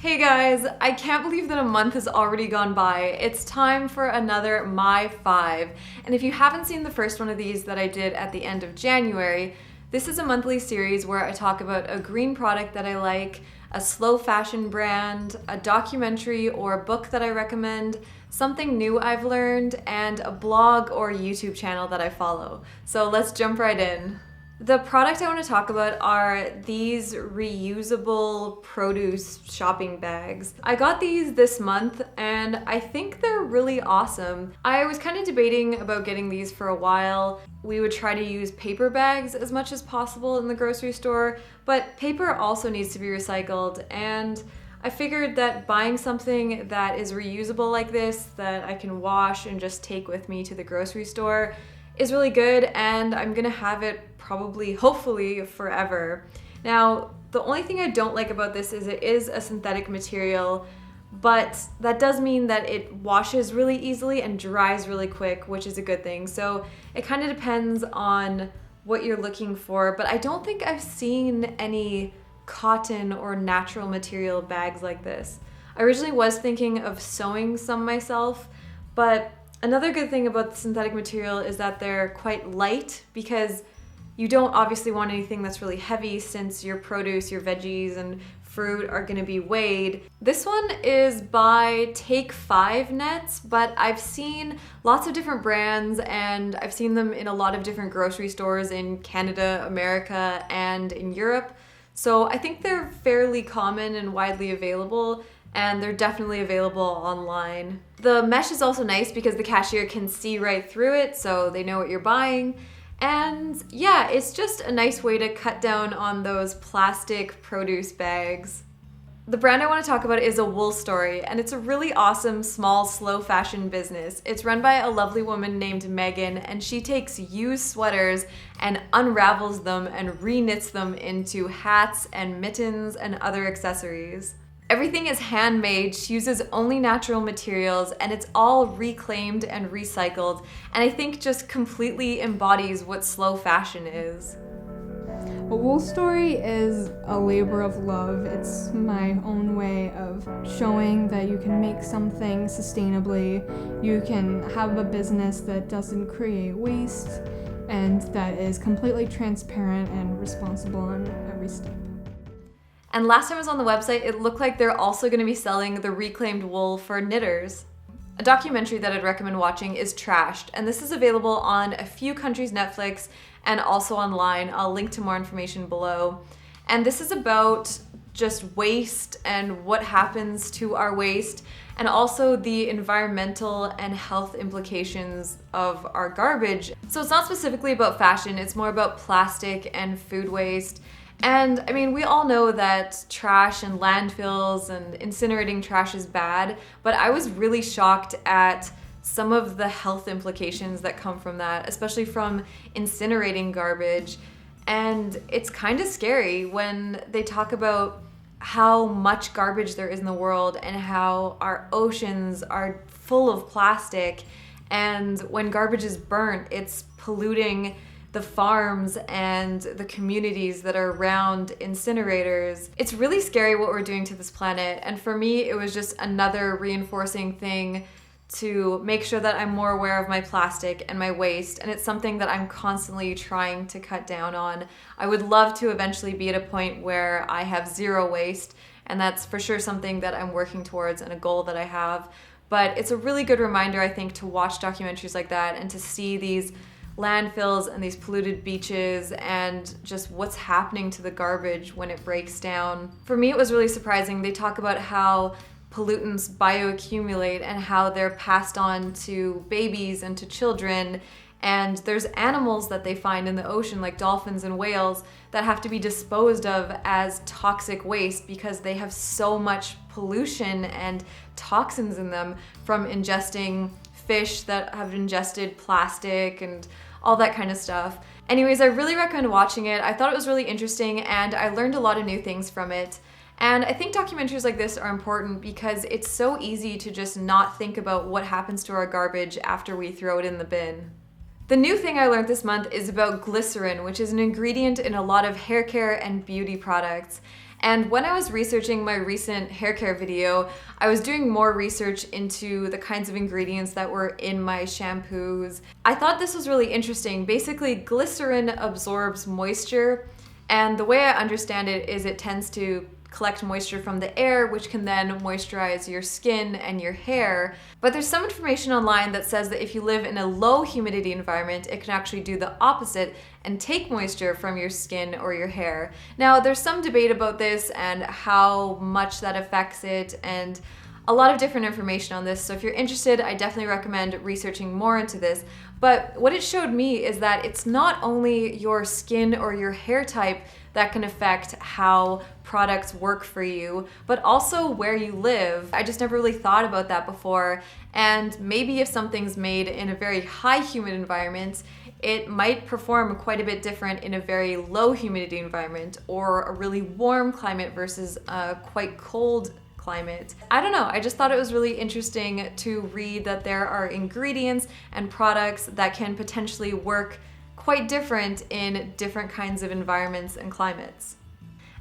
Hey guys, I can't believe that a month has already gone by. It's time for another My 5. And if you haven't seen the first one of these that I did at the end of January, this is a monthly series where I talk about a green product that I like, a slow fashion brand, a documentary or a book that I recommend, something new I've learned, and a blog or YouTube channel that I follow. So let's jump right in. The product I want to talk about are these reusable produce shopping bags. I got these this month and I think they're really awesome. I was kind of debating about getting these for a while. We would try to use paper bags as much as possible in the grocery store, but paper also needs to be recycled, and I figured that buying something that is reusable like this, that I can wash and just take with me to the grocery store, is really good, and I'm gonna have it probably, hopefully, forever. Now, the only thing I don't like about this is it is a synthetic material, but that does mean that it washes really easily and dries really quick, which is a good thing. So it kind of depends on what you're looking for, but I don't think I've seen any cotton or natural material bags like this. I originally was thinking of sewing some myself, but another good thing about the synthetic material is that they're quite light, because you don't obviously want anything that's really heavy, since your produce, your veggies, and fruit are gonna be weighed. This one is by Take 5 Nets, but I've seen lots of different brands and I've seen them in a lot of different grocery stores in Canada, America, and in Europe. So I think they're fairly common and widely available, and they're definitely available online. The mesh is also nice because the cashier can see right through it, so they know what you're buying. And yeah, it's just a nice way to cut down on those plastic produce bags. The brand I want to talk about is a wool story, and it's a really awesome, small, slow fashion business. It's run by a lovely woman named Megan, and she takes used sweaters and unravels them and re-knits them into hats and mittens and other accessories. Everything is handmade, she uses only natural materials, and it's all reclaimed and recycled, and I think just completely embodies what slow fashion is. A wool story is a labor of love. It's my own way of showing that you can make something sustainably, you can have a business that doesn't create waste, and that is completely transparent and responsible on every step. And last time I was on the website, it looked like they're also going to be selling the reclaimed wool for knitters. A documentary that I'd recommend watching is Trashed, and this is available on a few countries' Netflix and also online. I'll link to more information below. And this is about just waste and what happens to our waste, and also the environmental and health implications of our garbage. So it's not specifically about fashion, it's more about plastic and food waste. And I mean, we all know that trash and landfills and incinerating trash is bad, but I was really shocked at some of the health implications that come from that, especially from incinerating garbage. And it's kind of scary when they talk about how much garbage there is in the world and how our oceans are full of plastic. And when garbage is burnt, it's polluting the farms and the communities that are around incinerators. It's really scary what we're doing to this planet, and for me it was just another reinforcing thing to make sure that I'm more aware of my plastic and my waste, and it's something that I'm constantly trying to cut down on. I would love to eventually be at a point where I have zero waste, and that's for sure something that I'm working towards and a goal that I have. But it's a really good reminder, I think, to watch documentaries like that and to see these landfills and these polluted beaches and just what's happening to the garbage when it breaks down. For me, it was really surprising. They talk about how pollutants bioaccumulate and how they're passed on to babies and to children. And there's animals that they find in the ocean, like dolphins and whales, that have to be disposed of as toxic waste because they have so much pollution and toxins in them from ingesting fish that have ingested plastic and all that kind of stuff. Anyways, I really recommend watching it. I thought it was really interesting and I learned a lot of new things from it. And I think documentaries like this are important because it's so easy to just not think about what happens to our garbage after we throw it in the bin. The new thing I learned this month is about glycerin, which is an ingredient in a lot of hair care and beauty products. And when I was researching my recent hair care video, I was doing more research into the kinds of ingredients that were in my shampoos. I thought this was really interesting. Basically, glycerin absorbs moisture, and the way I understand it is it tends to collect moisture from the air, which can then moisturize your skin and your hair. But there's some information online that says that if you live in a low humidity environment, it can actually do the opposite and take moisture from your skin or your hair. Now, there's some debate about this and how much that affects it, and a lot of different information on this. So if you're interested, I definitely recommend researching more into this. But what it showed me is that it's not only your skin or your hair type that can affect how products work for you, but also where you live. I just never really thought about that before. And maybe if something's made in a very high humid environment, it might perform quite a bit different in a very low humidity environment or a really warm climate versus a quite cold climate. I don't know, I just thought it was really interesting to read that there are ingredients and products that can potentially work quite different in different kinds of environments and climates.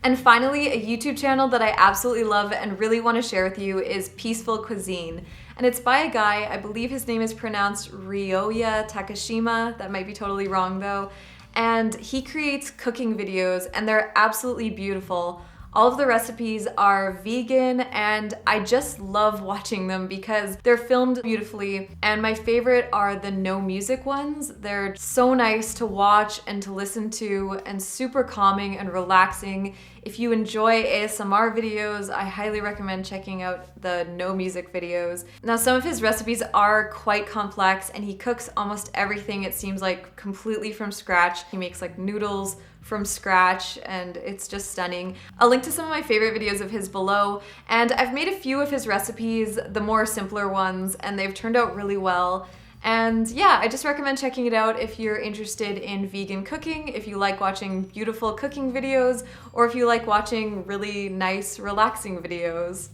And finally, a YouTube channel that I absolutely love and really want to share with you is Peaceful Cuisine. And it's by a guy, I believe his name is pronounced Ryoya Takashima, that might be totally wrong though. And he creates cooking videos and they're absolutely beautiful. All of the recipes are vegan and I just love watching them because they're filmed beautifully. And my favorite are the no music ones. They're so nice to watch and to listen to and super calming and relaxing. If you enjoy ASMR videos, I highly recommend checking out the no music videos. Now, some of his recipes are quite complex and he cooks almost everything, it seems like, completely from scratch. He makes like noodles from scratch and it's just stunning. I'll link to some of my favorite videos of his below, and I've made a few of his recipes, the more simpler ones, and they've turned out really well. And yeah, I just recommend checking it out if you're interested in vegan cooking, if you like watching beautiful cooking videos, or if you like watching really nice, relaxing videos.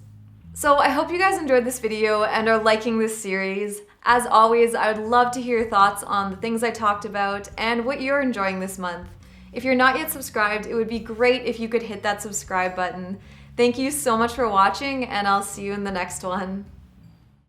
So I hope you guys enjoyed this video and are liking this series. As always, I would love to hear your thoughts on the things I talked about and what you're enjoying this month. If you're not yet subscribed, it would be great if you could hit that subscribe button. Thank you so much for watching, and I'll see you in the next one.